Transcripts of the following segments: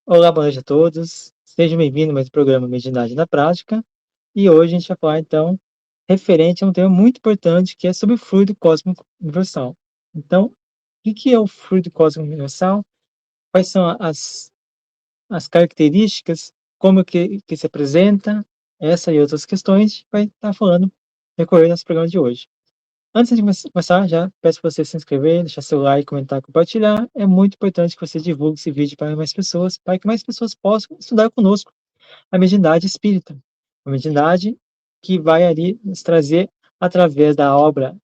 Olá, boa noite a todos. Sejam bem-vindos a mais um programa Mediunidade na Prática. E hoje a gente vai falar, então, referente a um tema muito importante, que é sobre o fluido cósmico universal. Então, o que é o fluido cósmico universal? Quais são as características? Como que se apresenta? Essa e outras questões a gente vai estar falando, recorrendo nesse programa de hoje. Antes de começar, já peço para você se inscrever, deixar seu like, comentar, compartilhar. É muito importante que você divulgue esse vídeo para mais pessoas, para que mais pessoas possam estudar conosco a mediunidade espírita. A mediunidade que vai ali nos trazer, através da obra,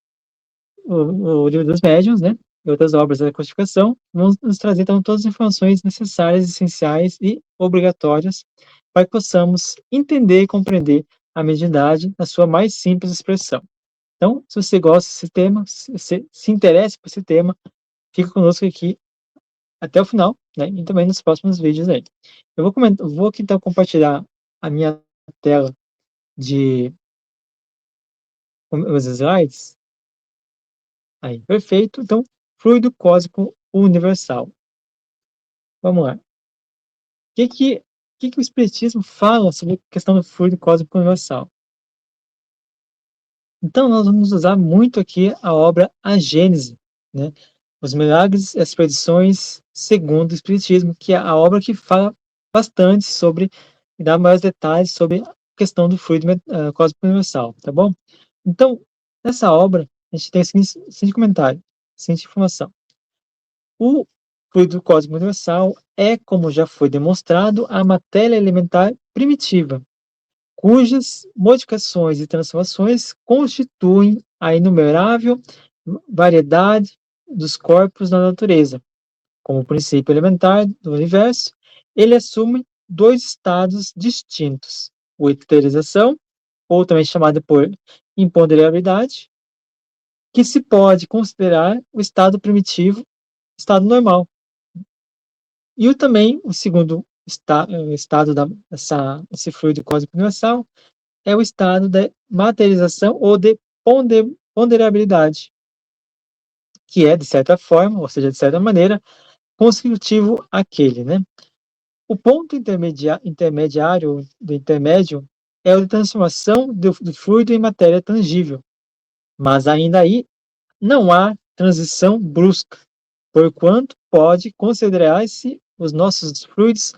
o Livro dos Médiuns, né? E outras obras da codificação, vão nos trazer, então, todas as informações necessárias, essenciais e obrigatórias para que possamos entender e compreender a mediunidade na sua mais simples expressão. Então, se você gosta desse tema, se interessa por esse tema, fica conosco aqui até o final, né? E também nos próximos vídeos aí. Vou aqui então compartilhar a minha tela de os slides. Aí, perfeito. Então, fluido cósmico universal. Vamos lá. O que o Espiritismo fala sobre a questão do fluido cósmico universal? Então, nós vamos usar muito aqui a obra A Gênese, né? Os Milagres e as Predições segundo o Espiritismo, que é a obra que fala bastante sobre, e dá mais detalhes sobre a questão do fluido cósmico universal, tá bom? Então, nessa obra, a gente tem o seguinte comentário, a seguinte informação. O fluido cósmico universal é, como já foi demonstrado, a matéria elementar primitiva, cujas modificações e transformações constituem a inumerável variedade dos corpos na natureza. Como princípio elementar do universo, ele assume dois estados distintos: a eterização, ou também chamada por imponderabilidade, que se pode considerar o estado primitivo, estado normal. E também o segundo estado desse fluido cósmico universal é o estado de materialização ou de ponderabilidade, que é, de certa forma, ou seja, de certa maneira, constitutivo àquele, né? O ponto intermediário do intermédio é o de transformação do fluido em matéria tangível, mas ainda aí não há transição brusca, porquanto pode considerar-se os nossos fluidos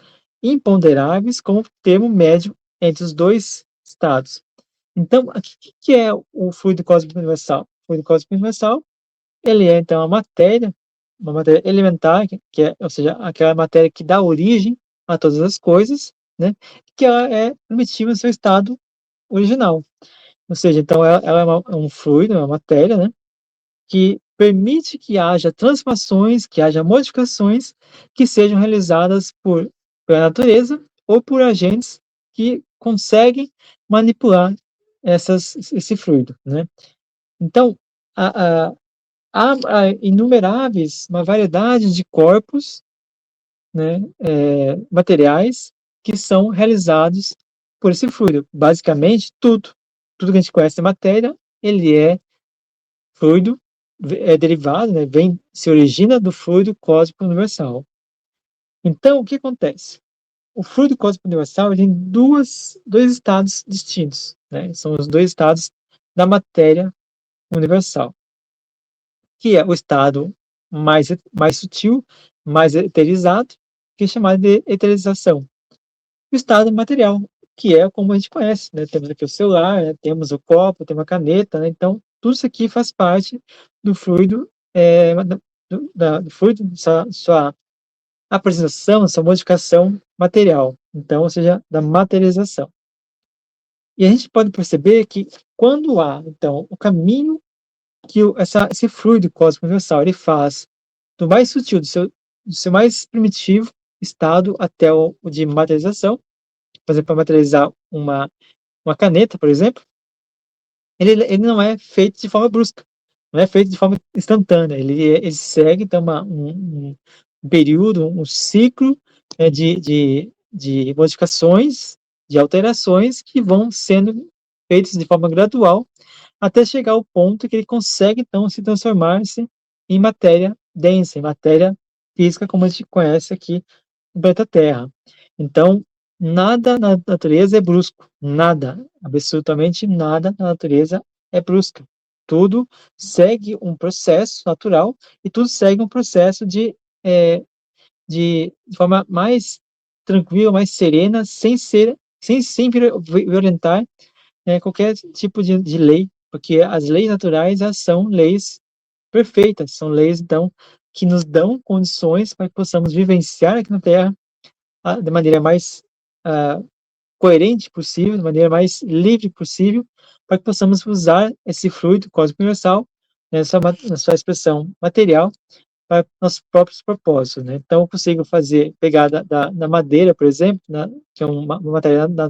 imponderáveis como termo médio entre os dois estados. Então, o que é o fluido cósmico universal? O fluido cósmico universal, ele é, então, uma matéria elementar, ou seja, aquela matéria que dá origem a todas as coisas, né? Que ela é primitiva no seu estado original. Ou seja, então, ela é um fluido, uma matéria, né? Que permite que haja transformações, que haja modificações que sejam realizadas pela natureza ou por agentes que conseguem manipular esse fluido, né? Então, há inumeráveis, uma variedade de corpos, né, materiais que são realizados por esse fluido. Basicamente, tudo que a gente conhece da matéria, ele é fluido, é derivado, né, se origina do fluido cósmico universal. Então, o que acontece? O fluido cósmico universal ele tem dois estados distintos, né? São os dois estados da matéria universal, que é o estado mais sutil, mais eterizado, que é chamado de eterização. O estado material, que é como a gente conhece, né? Temos aqui o celular, né? Temos o copo, temos a caneta, né? Então, tudo isso aqui faz parte do fluido, do fluido, sua apresentação, sua modificação material. Então, ou seja, da materialização. E a gente pode perceber que quando há, então, o caminho que esse fluido cósmico universal ele faz do mais sutil, do seu mais primitivo estado até o de materialização, por exemplo, para materializar uma caneta, por exemplo, ele não é feito de forma brusca, não é feito de forma instantânea, ele segue então, um período, um ciclo de modificações, de alterações que vão sendo feitas de forma gradual até chegar ao ponto que ele consegue então se transformar-se em matéria densa, em matéria física, como a gente conhece aqui no planeta Terra. Então, nada na natureza é brusco, nada, absolutamente nada na natureza é brusca. Tudo segue um processo natural e tudo segue um processo de forma mais tranquila, mais serena, sem violentar, qualquer tipo de lei, porque as leis naturais, elas são leis perfeitas, são leis, então, que nos dão condições para que possamos vivenciar aqui na Terra da maneira mais ah, coerente possível, da maneira mais livre possível, para que possamos usar esse fluido cósmico universal na sua expressão material para nossos próprios propósitos, né? Então, eu consigo pegar da madeira, por exemplo, que é uma matéria da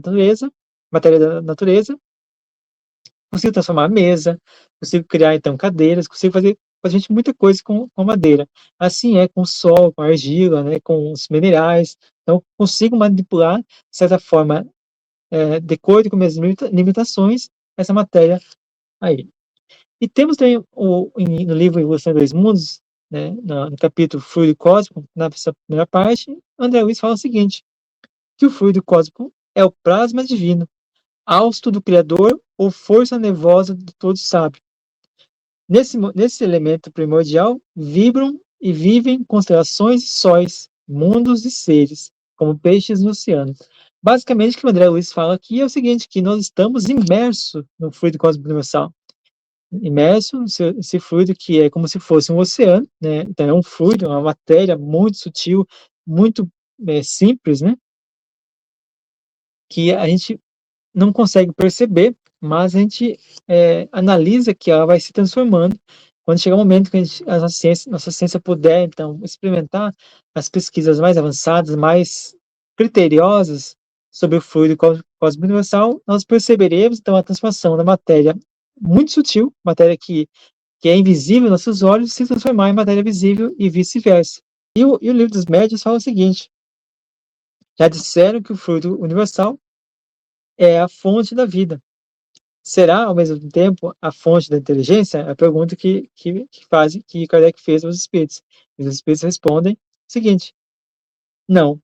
natureza, consigo transformar a mesa, consigo criar, então, cadeiras, consigo fazer gente muita coisa com madeira. Assim é com o sol, com a argila, né, com os minerais. Então, consigo manipular, de certa forma, de acordo com minhas limitações, essa matéria aí. E temos também no livro Evolução em Dois Mundos, né, no capítulo Fluido Cósmico, na primeira parte, André Luiz fala o seguinte, que o fluido cósmico é o plasma divino, hausto do Criador ou força nervosa de todo sábio. Nesse elemento primordial, vibram e vivem constelações e sóis, mundos e seres, como peixes no oceano. Basicamente, o que o André Luiz fala aqui é o seguinte, que nós estamos imersos no fluido cósmico universal. Imerso nesse fluido que é como se fosse um oceano, né? Então, é um fluido, uma matéria muito sutil, muito simples, né? Que a gente não consegue perceber, mas a gente analisa que ela vai se transformando. Quando chegar o momento que a nossa ciência puder, então, experimentar as pesquisas mais avançadas, mais criteriosas sobre o fluido cósmico universal, nós perceberemos, então, a transformação da matéria muito sutil, matéria que é invisível aos nossos olhos, se transformar em matéria visível e vice-versa. E o livro dos médiuns fala o seguinte, já disseram que o fluido universal é a fonte da vida. Será, ao mesmo tempo, a fonte da inteligência? É a pergunta que Kardec fez aos espíritos. E os espíritos respondem o seguinte: não,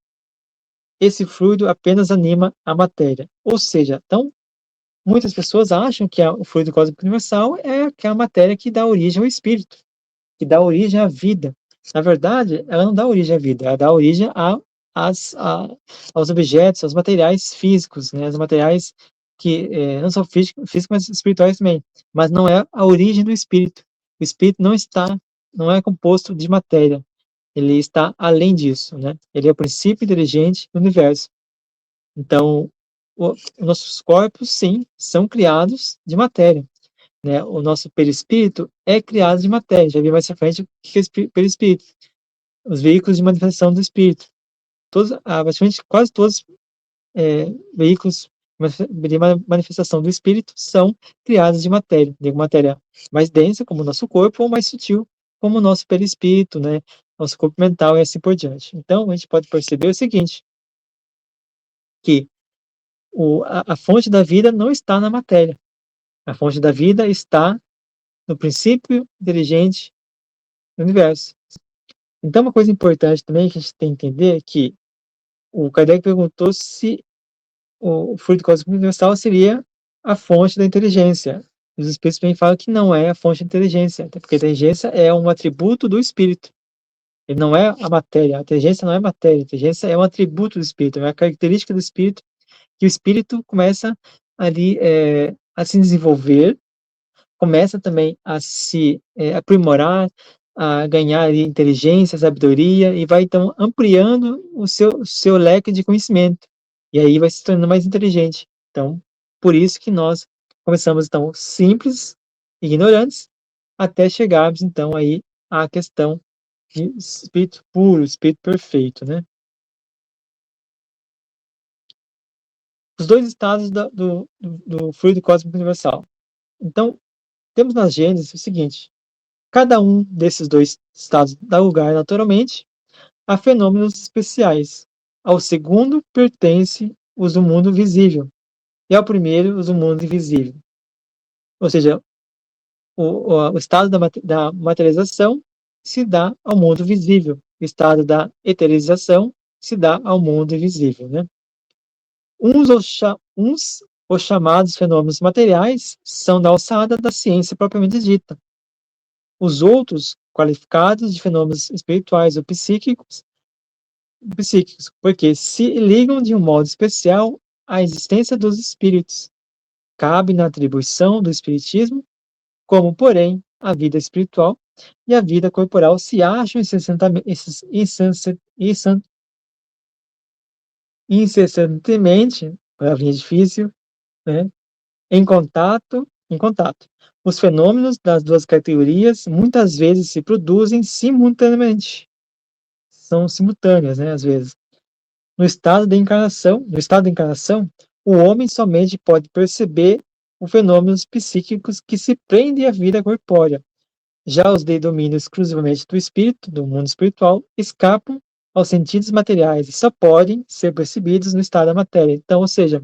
esse fluido apenas anima a matéria. Ou seja, então, muitas pessoas acham que o fluido cósmico universal é aquela matéria que dá origem ao espírito, que dá origem à vida. Na verdade, ela não dá origem à vida, ela dá origem aos objetos, aos materiais físicos, né? Os materiais que não são físicos, mas espirituais também. Mas não é a origem do espírito. O espírito não é composto de matéria. Ele está além disso, né? Ele é o princípio inteligente do universo. Então, nossos corpos, sim, são criados de matéria, né? O nosso perispírito é criado de matéria. Já vi mais à frente o que é perispírito. Os veículos de manifestação do espírito. Praticamente quase todos veículos de manifestação do espírito são criados de matéria mais densa, como o nosso corpo, ou mais sutil, como o nosso perispírito, né? Nosso corpo mental e assim por diante. Então, a gente pode perceber o seguinte, que a fonte da vida não está na matéria. A fonte da vida está no princípio inteligente do universo. Então, uma coisa importante também que a gente tem que entender é que o Kardec perguntou se o fluido cósmico universal seria a fonte da inteligência. Os espíritos também falam que não é a fonte da inteligência, até porque a inteligência é um atributo do espírito. Ele não é a matéria. A inteligência não é matéria. A inteligência é um atributo do espírito, é uma característica do espírito que o espírito começa ali a se desenvolver, começa também a se aprimorar, a ganhar ali, inteligência, sabedoria, e vai então ampliando o seu leque de conhecimento. E aí vai se tornando mais inteligente. Então, por isso que nós começamos então simples, ignorantes, até chegarmos então aí à questão de espírito puro, espírito perfeito, né? Os dois estados do fluido cósmico universal. Então, temos na Gênesis o seguinte: cada um desses dois estados dá lugar, naturalmente, a fenômenos especiais. Ao segundo pertence os do mundo visível, e ao primeiro os do mundo invisível. Ou seja, o estado da materialização se dá ao mundo visível. O estado da eterização se dá ao mundo invisível, né? Os chamados fenômenos materiais são da alçada da ciência propriamente dita. Os outros, qualificados de fenômenos espirituais ou psíquicos, porque se ligam de um modo especial à existência dos espíritos. Cabe na atribuição do espiritismo, como, porém, a vida espiritual e a vida corporal se acham incessantemente, palavrinha difícil, né, em contato. Os fenômenos das duas categorias muitas vezes se produzem simultaneamente, são simultâneas, né, às vezes. No estado da encarnação, o homem somente pode perceber os fenômenos psíquicos que se prendem à vida corpórea. Já os de domínio exclusivamente do espírito, do mundo espiritual, escapam aos sentidos materiais e só podem ser percebidos no estado da matéria. Então, ou seja,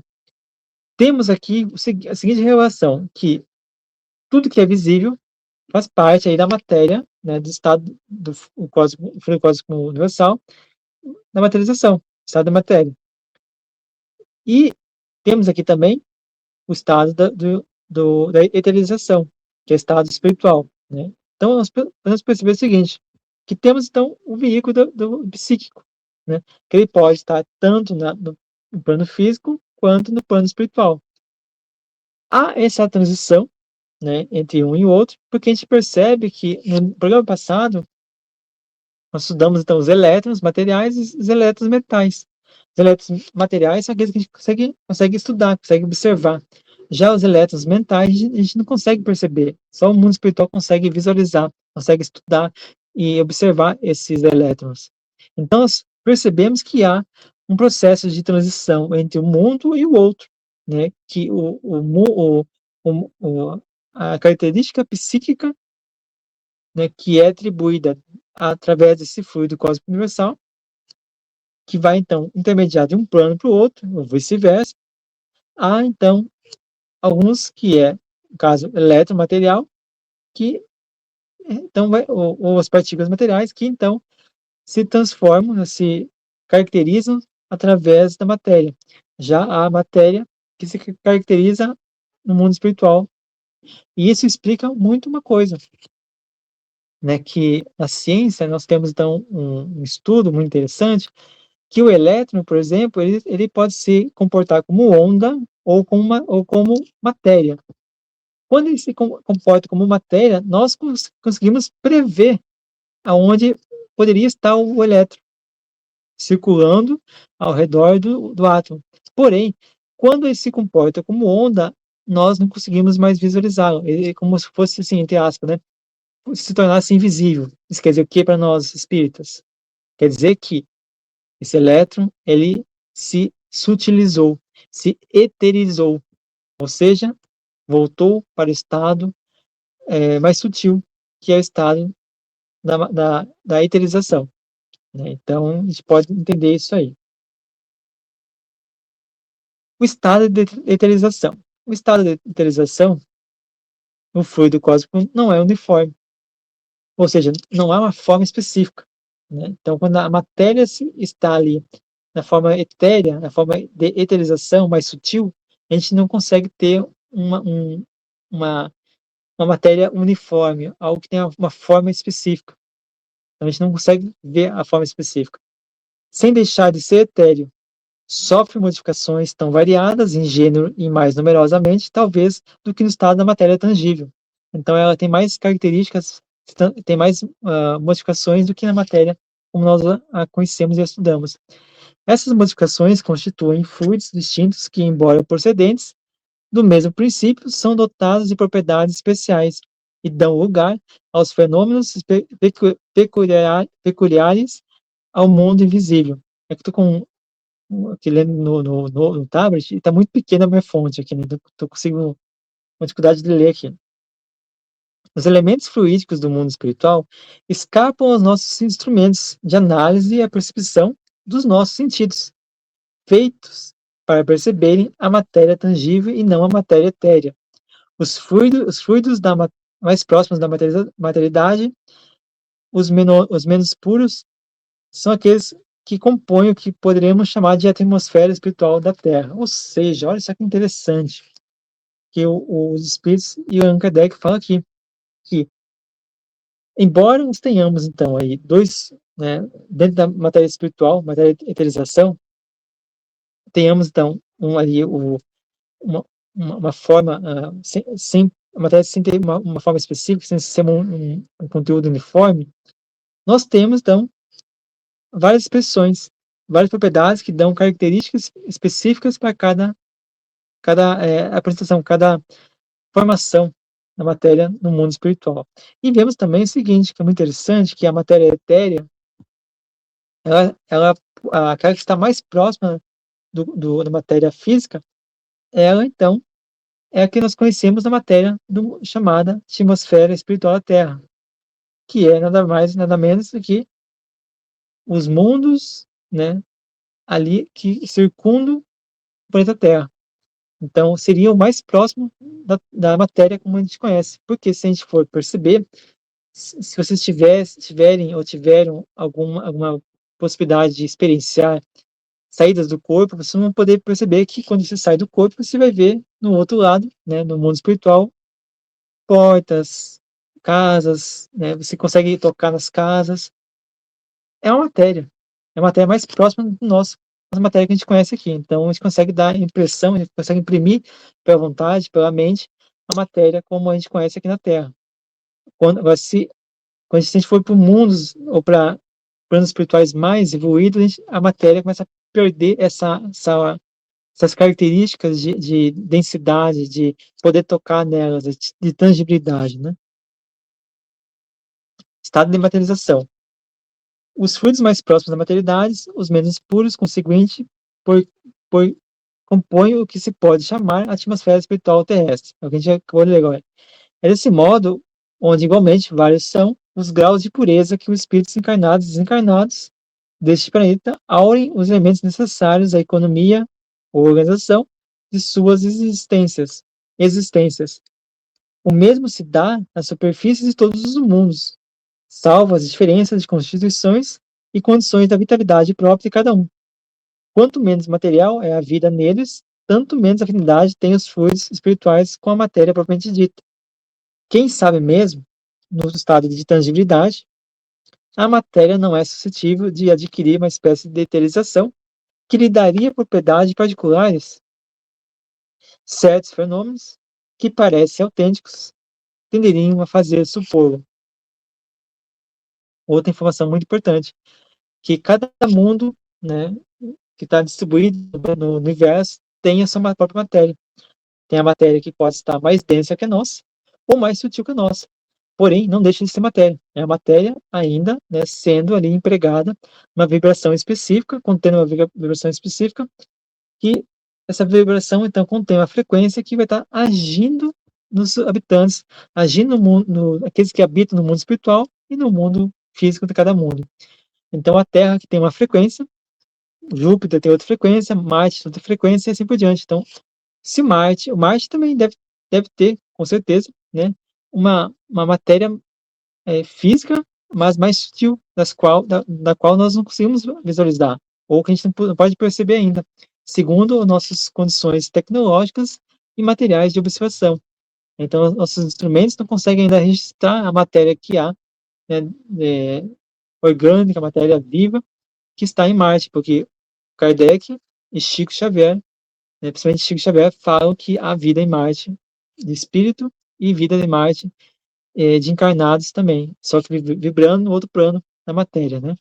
temos aqui a seguinte relação, que tudo que é visível faz parte aí da matéria, né, do estado do fluido cósmico universal, da materialização, estado da matéria. E temos aqui também o estado da eterização, que é o estado espiritual, né? Então, nós podemos perceber o seguinte, que temos, então, o veículo do psíquico, né? Que ele pode estar tanto no plano físico, quanto no plano espiritual. Há essa transição, né, entre um e o outro, porque a gente percebe que no programa passado nós estudamos então os elétrons materiais e os elétrons metais. Os elétrons materiais são aqueles que a gente consegue estudar, consegue observar. Já os elétrons mentais a gente não consegue perceber. Só o mundo espiritual consegue visualizar, consegue estudar e observar esses elétrons. Então nós percebemos que há um processo de transição entre um mundo e o outro, né? Que a característica psíquica, né, que é atribuída através desse fluido cósmico universal, que vai, então, intermediar de um plano para o outro, ou vice-versa. Há, então, alguns que é, no caso, eletromaterial, que, então, ou as partículas materiais, que, então, se transformam, né, se caracterizam através da matéria. Já a matéria que se caracteriza no mundo espiritual. E isso explica muito uma coisa, né, que na ciência nós temos, então, um estudo muito interessante, que o elétron, por exemplo, ele pode se comportar como onda ou como matéria. Quando ele se comporta como matéria, nós conseguimos prever aonde poderia estar o elétron, circulando ao redor do átomo. Porém, quando ele se comporta como onda, nós não conseguimos mais visualizá-lo. Ele é como se fosse, assim, entre aspas, né, se tornasse invisível. Isso quer dizer o que para nós espíritas? Quer dizer que esse elétron, ele se sutilizou, se eterizou, ou seja, voltou para o estado mais sutil, que é o estado da eterização, né? Então, a gente pode entender isso aí. O estado de eterização. O estado de eterização, no fluido cósmico, não é uniforme, ou seja, não há uma forma específica, né? Então, quando a matéria está ali na forma etérea, na forma de eterização mais sutil, a gente não consegue ter uma, uma matéria uniforme, algo que tenha uma forma específica. Então, a gente não consegue ver a forma específica. Sem deixar de ser etéreo, sofre modificações tão variadas em gênero e mais numerosamente, talvez, do que no estado da matéria tangível. Então, ela tem mais características, tem mais modificações do que na matéria como nós a conhecemos e a estudamos. Essas modificações constituem fluidos distintos que, embora procedentes do mesmo princípio, são dotados de propriedades especiais e dão lugar aos fenômenos peculiares ao mundo invisível. É que estou aqui lendo no tablet e está muito pequena a minha fonte aqui, né? Estou conseguindo uma dificuldade de ler aqui. Os elementos fluídicos do mundo espiritual escapam aos nossos instrumentos de análise e à percepção dos nossos sentidos, feitos para perceberem a matéria tangível e não a matéria etérea. Os fluidos mais próximos da materialidade, os menos puros, são aqueles que compõem o que poderíamos chamar de atmosfera espiritual da Terra. Ou seja, olha só que interessante, que os espíritos e o Allan Kardec falam aqui, que embora nós tenhamos, então, aí dois, né, dentro da matéria espiritual, matéria de eterização, tenhamos, então, uma, uma forma, sem a matéria sem ter uma forma específica, sem ser um conteúdo uniforme, nós temos, então, várias expressões, várias propriedades que dão características específicas para cada apresentação, cada formação da matéria no mundo espiritual. E vemos também o seguinte, que é muito interessante, que a matéria etérea, ela aquela que está mais próxima da matéria física, ela, então, é a que nós conhecemos na matéria chamada atmosfera espiritual da Terra, que é nada mais, nada menos do que os mundos, né, ali que circundam o planeta Terra. Então, seria o mais próximo da matéria como a gente conhece. Porque se a gente for perceber, se vocês tiverem ou tiveram alguma possibilidade de experienciar saídas do corpo, vocês vão poder perceber que quando você sai do corpo, você vai ver no outro lado, né, no mundo espiritual, portas, casas, né, você consegue tocar nas casas. É uma matéria. É a matéria mais próxima do nosso, da matéria que a gente conhece aqui. Então, a gente consegue dar impressão, a gente consegue imprimir pela vontade, pela mente, a matéria como a gente conhece aqui na Terra. Agora, quando a gente for para mundos ou para planos espirituais mais evoluídos, a matéria começa a perder essas características de densidade, de poder tocar nelas, de tangibilidade, né? Estado de materialização. Os fluidos mais próximos da materialidade, os menos puros, consequente, por, por, compõem o que se pode chamar a atmosfera espiritual terrestre. É o que a gente acabou de ler agora. É desse modo, onde igualmente vários são os graus de pureza que os espíritos encarnados e desencarnados deste planeta aurem os elementos necessários à economia ou organização de suas existências. O mesmo se dá nas superfícies de todos os mundos, salvo as diferenças de constituições e condições da vitalidade própria de cada um. Quanto menos material é a vida neles, tanto menos afinidade têm os fluidos espirituais com a matéria propriamente dita. Quem sabe mesmo, no estado de tangibilidade, a matéria não é suscetível de adquirir uma espécie de eterização que lhe daria propriedades particulares. Certos fenômenos, que parecem autênticos, tenderiam a fazer supô-lo. Outra informação muito importante, que cada mundo, né, que está distribuído no universo tem a sua própria matéria. Tem a matéria que pode estar mais densa que a nossa, ou mais sutil que a nossa. Porém, não deixa de ser matéria. É a matéria ainda, né, sendo ali empregada uma vibração específica, contendo uma vibração específica, que essa vibração, então, contém uma frequência que vai estar agindo nos habitantes, agindo aqueles que habitam no mundo espiritual e no mundo físico de cada mundo. Então, a Terra que tem uma frequência, Júpiter tem outra frequência, Marte tem outra frequência e assim por diante. Então, se o Marte também deve ter, com certeza, né, uma matéria física, mas mais sutil, da qual nós não conseguimos visualizar, ou que a gente não pode perceber ainda, segundo nossas condições tecnológicas e materiais de observação. Então, nossos instrumentos não conseguem ainda registrar a matéria que há, né, orgânica, a matéria viva, que está em Marte, porque Kardec e Chico Xavier, né, principalmente Chico Xavier, falam que há vida em Marte, de espírito, e vida em Marte, de encarnados também, só que vibrando no outro plano da matéria, né?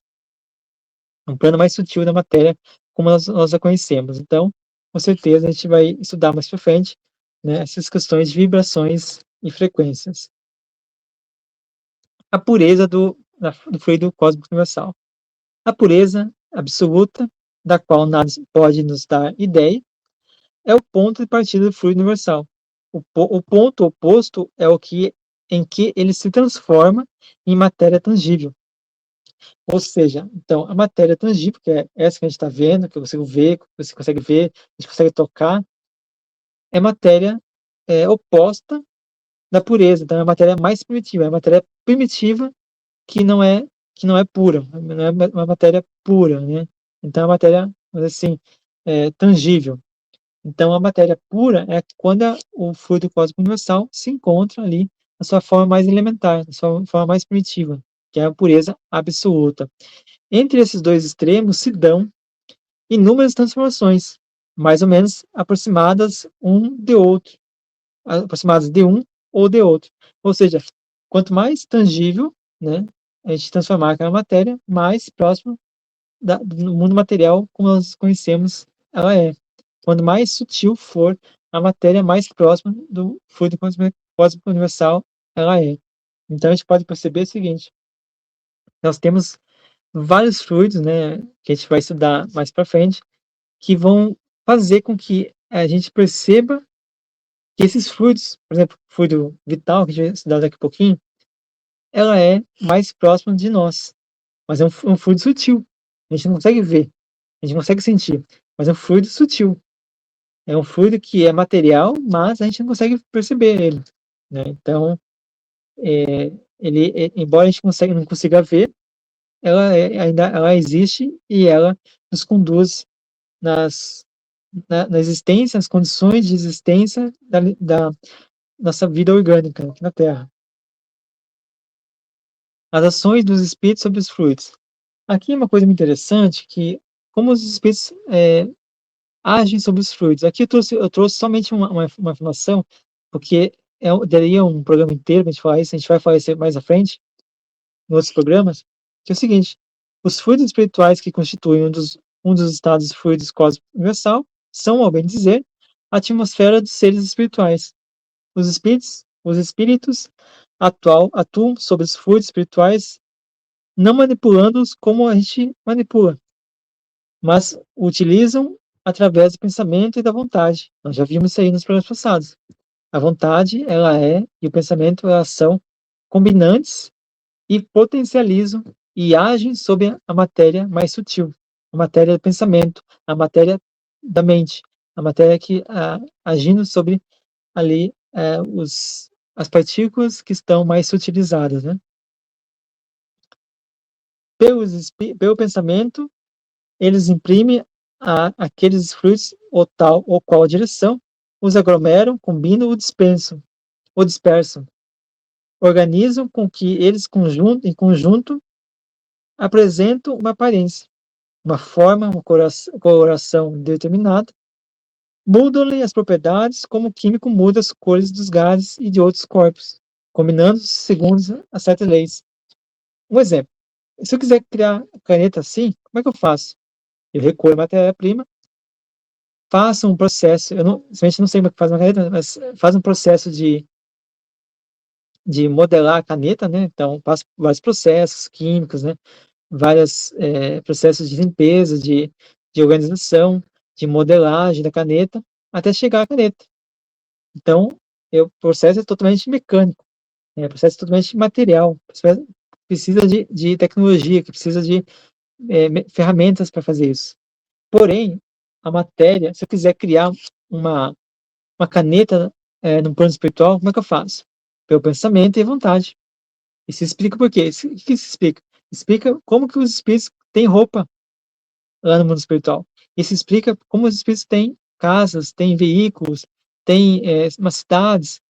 Um plano mais sutil da matéria, como nós a conhecemos. Então, com certeza, a gente vai estudar mais para frente, né, essas questões de vibrações e frequências. A pureza do fluido cósmico universal. A pureza absoluta, da qual nada pode nos dar ideia, é o ponto de partida do fluido universal. O ponto oposto é em que ele se transforma em matéria tangível. Ou seja, então, a matéria tangível, que é essa que a gente está vendo, que eu consigo ver, que você consegue ver, a gente consegue tocar, é matéria oposta da pureza. Então, é a matéria mais primitiva, é a matéria primitiva que não é pura, não é uma matéria pura, né? Então, é a matéria, vamos dizer assim, tangível. Então, a matéria pura é quando o fluido cósmico universal se encontra ali na sua forma mais elementar, na sua forma mais primitiva, que é a pureza absoluta. Entre esses dois extremos se dão inúmeras transformações, mais ou menos aproximadas um de outro, aproximadas de um ou de outro. Ou seja, quanto mais tangível, né, a gente transformar aquela matéria, mais próximo do mundo material como nós conhecemos ela é. Quanto mais sutil for a matéria, mais próxima do fluido cósmico universal ela é. Então a gente pode perceber o seguinte: nós temos vários fluidos, né, que a gente vai estudar mais para frente, que vão fazer com que a gente perceba que esses fluidos, por exemplo, o fluido vital, que a gente vai estudar daqui a pouquinho, ela é mais próxima de nós, mas é um fluido sutil. A gente não consegue ver, a gente não consegue sentir, mas é um fluido sutil. É um fluido que é material, mas a gente não consegue perceber ele, né? Então, embora a gente não consiga ver, ainda ela existe e ela nos conduz nas, na existência, nas condições de existência da nossa vida orgânica aqui na Terra. As ações dos espíritos sobre os fluidos. Aqui é uma coisa muito interessante, que como os espíritos agem sobre os fluidos. Aqui eu trouxe somente uma informação, porque daria um programa inteiro para a gente falar isso, a gente vai falar isso mais à frente, em outros programas, que é o seguinte: os fluidos espirituais que constituem um dos estados de fluidos cósmico universal são, ao bem dizer, a atmosfera dos seres espirituais. Os espíritos atuam sobre os fluidos espirituais, não manipulando-os como a gente manipula, mas utilizam através do pensamento e da vontade. Nós já vimos isso aí nos programas passados. A vontade, e o pensamento, elas são combinantes e potencializam e agem sobre a matéria mais sutil, a matéria do pensamento, a matéria da mente, a matéria que agindo sobre ali as partículas que estão mais sutilizadas, né? Pelo pensamento, eles imprimem aqueles fluidos ou qual a direção, os aglomeram, combinam ou dispersam, organizam com que eles em conjunto apresentam uma aparência, uma forma, uma coloração determinada, mudam-lhe as propriedades como o químico muda as cores dos gases e de outros corpos, combinando-se segundo as certas leis. Um exemplo: se eu quiser criar caneta assim, como é que eu faço? Eu recolho a matéria-prima, faço um processo, eu não, simplesmente não sei como é que faz uma caneta, mas faz um processo de modelar a caneta, né? Então, passo vários processos químicos, né? Vários processos de limpeza, de organização, de modelagem da caneta, até chegar à caneta. Então, o processo é totalmente mecânico, o processo é totalmente material, precisa de tecnologia, que precisa de ferramentas para fazer isso. Porém, a matéria, se eu quiser criar uma caneta no plano espiritual, como é que eu faço? Pelo pensamento e vontade. E se explica por quê. O que se explica? Explica como que os espíritos têm roupa lá no mundo espiritual. E se explica como os espíritos têm casas, têm veículos, têm umas cidades.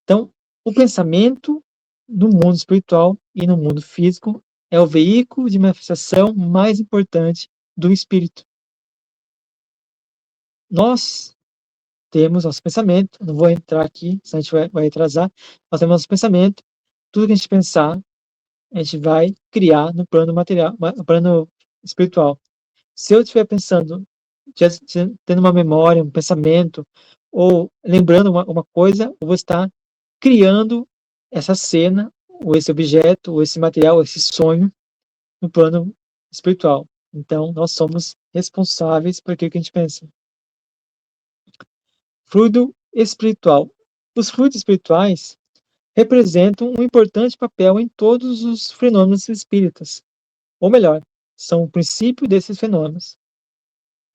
Então, o pensamento no mundo espiritual e no mundo físico é o veículo de manifestação mais importante do espírito. Nós temos nosso pensamento, não vou entrar aqui, senão a gente vai atrasar, nós temos nosso pensamento, tudo que a gente pensar, a gente vai criar no plano material, no plano espiritual. Se eu estiver pensando, tendo uma memória, um pensamento, ou lembrando uma coisa, eu vou estar criando essa cena, ou esse objeto, ou esse material, ou esse sonho, no plano espiritual. Então, nós somos responsáveis por aquilo que a gente pensa. Fluido espiritual. Os fluidos espirituais representam um importante papel em todos os fenômenos espíritas. Ou melhor, são o princípio desses fenômenos.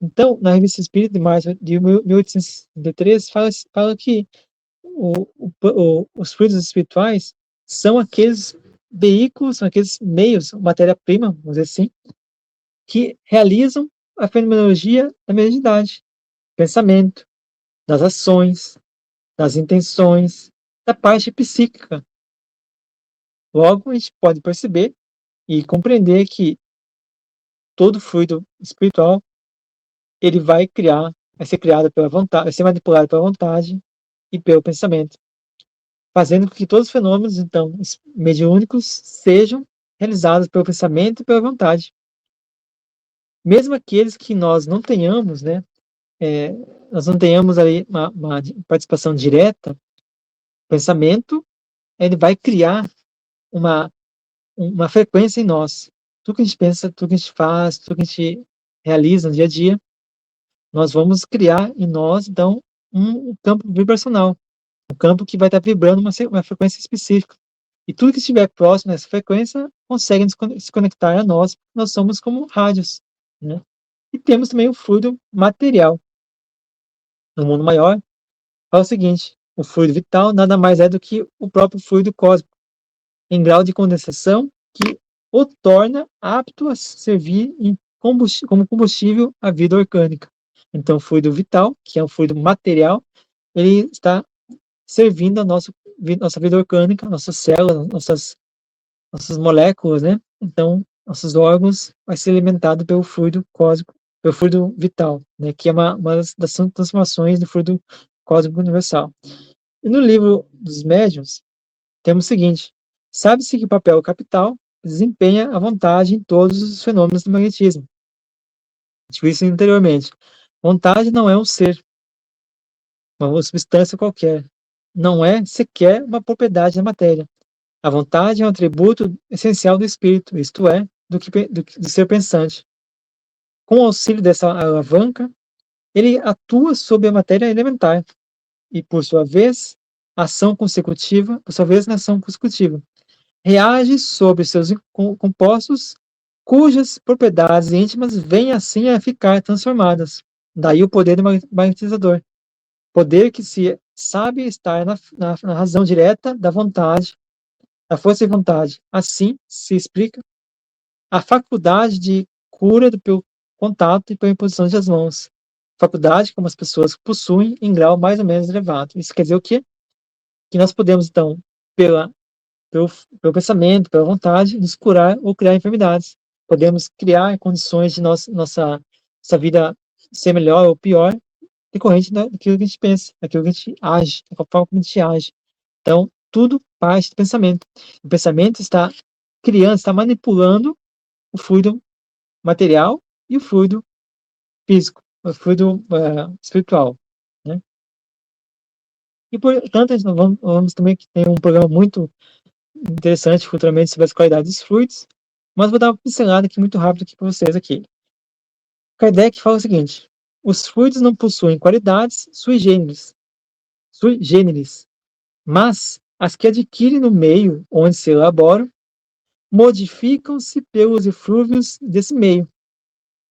Então, na Revista Espírita de março de 1863, fala que os fluidos espirituais são aqueles veículos, são aqueles meios, matéria-prima, vamos dizer assim, que realizam a fenomenologia da mediunidade, pensamento, das ações, das intenções, da parte psíquica. Logo, a gente pode perceber e compreender que todo fluido espiritual ele vai ser criado pela vontade, vai ser manipulado pela vontade e pelo pensamento, fazendo com que todos os fenômenos, então, mediúnicos, sejam realizados pelo pensamento e pela vontade. Mesmo aqueles que nós não tenhamos, né, nós não tenhamos ali uma participação direta, o pensamento, ele vai criar uma frequência em nós. Tudo que a gente pensa, tudo que a gente faz, tudo que a gente realiza no dia a dia, nós vamos criar em nós, então, um campo vibracional, um campo que vai estar vibrando uma frequência específica. E tudo que estiver próximo dessa frequência consegue se conectar a nós. Nós somos como rádios, né? E temos também o fluido material. No mundo maior, fala o seguinte: o fluido vital nada mais é do que o próprio fluido cósmico, em grau de condensação, que o torna apto a servir como combustível à vida orgânica. Então, o fluido vital, que é um fluido material, ele está servindo a nossa vida orgânica, nossas células, nossas moléculas, né? Então, nossos órgãos vai ser alimentado pelo fluido cósmico, pelo fluido vital, né? Que é uma das transformações do fluido cósmico universal. E no livro dos médiuns, temos o seguinte: sabe-se que o papel capital desempenha a vontade em todos os fenômenos do magnetismo. Tipo isso anteriormente. Vontade não é um ser, uma substância qualquer. Não é sequer uma propriedade da matéria. A vontade é um atributo essencial do espírito, isto é, do ser pensante. Com o auxílio dessa alavanca, ele atua sobre a matéria elementar e, por sua vez, na ação consecutiva, reage sobre seus compostos, cujas propriedades íntimas vêm assim a ficar transformadas. Daí o poder do magnetizador. Poder que se sabe estar na razão direta da vontade, da força de vontade. Assim se explica a faculdade de cura pelo contato e pela imposição das mãos. Faculdade como as pessoas possuem em grau mais ou menos elevado. Isso quer dizer o quê? Que nós podemos, então, pela pelo, pelo pensamento, pela vontade, nos curar ou criar enfermidades. Podemos criar condições de nossa vida ser melhor ou pior, decorrente daquilo que a gente pensa, daquilo que a gente age, da forma como a gente age. Então, tudo parte do pensamento. O pensamento está criando, está manipulando o fluido material e o fluido físico, o fluido espiritual, né? E, portanto, nós vamos também ter um programa muito interessante futuramente sobre as qualidades dos fluidos, mas vou dar uma pincelada aqui muito rápido aqui para vocês aqui. Kardec fala o seguinte: os fluidos não possuem qualidades sui generis, mas as que adquirem no meio onde se elaboram modificam-se pelos eflúvios desse meio,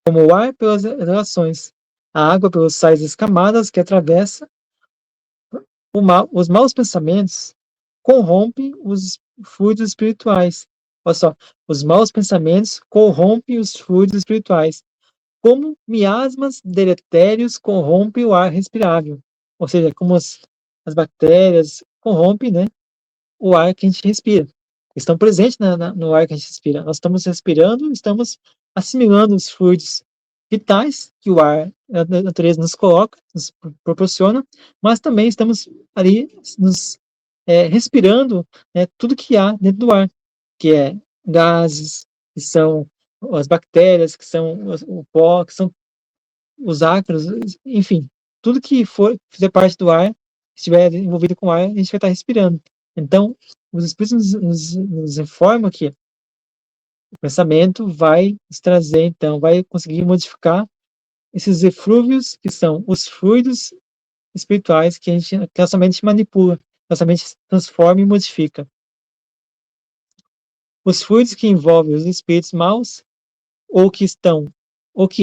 como o ar pelas relações, a água pelos sais escamadas que atravessa. Os maus pensamentos corrompem os fluidos espirituais. Olha só, os maus pensamentos corrompem os fluidos espirituais, como miasmas deletérios corrompem o ar respirável. Ou seja, como as bactérias corrompem, né, o ar que a gente respira. Estão presentes no ar que a gente respira. Nós estamos respirando, estamos assimilando os fluidos vitais que o ar, a natureza nos coloca, nos proporciona, mas também estamos ali nos respirando, né, tudo que há dentro do ar, que é gases, que são as bactérias, que são o pó, que são os ácaros, enfim, tudo que fizer parte do ar, estiver envolvido com o ar, a gente vai estar respirando. Então, os Espíritos nos informam que o pensamento vai nos trazer, então, vai conseguir modificar esses eflúvios, que são os fluidos espirituais que que nossa mente manipula, nossa mente transforma e modifica. Os fluidos que envolvem os espíritos maus, ou que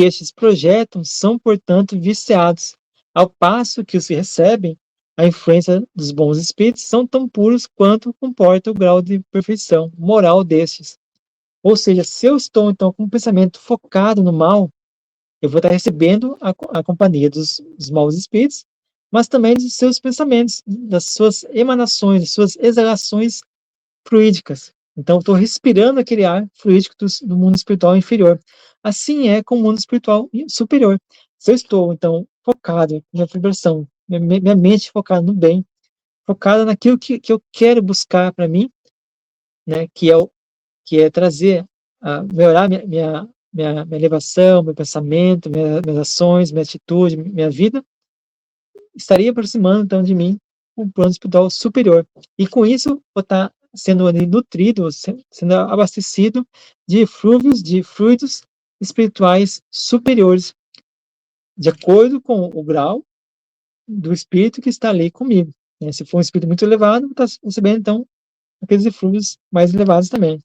estes projetam, são, portanto, viciados, ao passo que os que recebem a influência dos bons espíritos são tão puros quanto comporta o grau de perfeição moral destes. Ou seja, se eu estou, então, com um pensamento focado no mal, eu vou estar recebendo a companhia dos maus espíritos, mas também dos seus pensamentos, das suas emanações, das suas exalações fluídicas. Então, estou respirando aquele ar fluídico do mundo espiritual inferior. Assim é com o mundo espiritual superior. Se eu estou, então, focado na vibração, minha mente focada no bem, focada naquilo que eu quero buscar para mim, né, que é trazer, melhorar minha elevação, meu pensamento, minhas ações, minha atitude, minha vida, estaria aproximando, então, de mim um plano espiritual superior. E com isso, vou estar sendo ali nutrido, sendo abastecido de flúvios, de fluidos espirituais superiores, de acordo com o grau do espírito que está ali comigo. Né? Se for um espírito muito elevado, está recebendo, então, aqueles fluidos mais elevados também.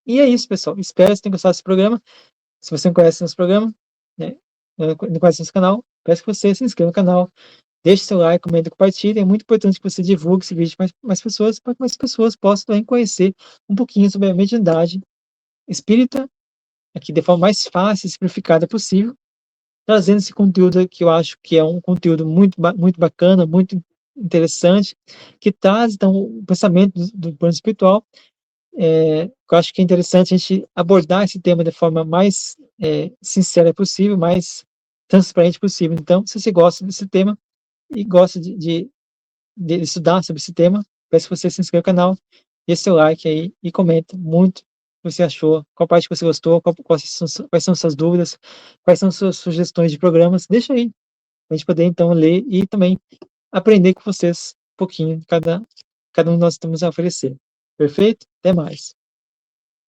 E é isso, pessoal. Espero que vocês tenham gostado desse programa. Se você não conhece nosso programa, né, não conhece nosso canal, peço que você se inscreva no canal, deixe seu like, comenta, compartilhe. É muito importante que você divulgue esse vídeo para mais pessoas, para que mais pessoas possam também conhecer um pouquinho sobre a mediunidade espírita, aqui de forma mais fácil e simplificada possível, trazendo esse conteúdo que eu acho que é um conteúdo muito bacana, muito interessante, que traz, então, o pensamento do plano espiritual. Eu acho que é interessante a gente abordar esse tema de forma mais sincera possível, mais transparente possível. Então, se você gosta desse tema e gosta de estudar sobre esse tema, peço que você se inscreva no canal, dê seu like aí e comenta muito o que você achou, qual parte que você gostou, quais são suas dúvidas, quais são suas sugestões de programas, deixa aí, para a gente poder então ler e também aprender com vocês um pouquinho, cada um de nós temos a oferecer. Perfeito? Até mais.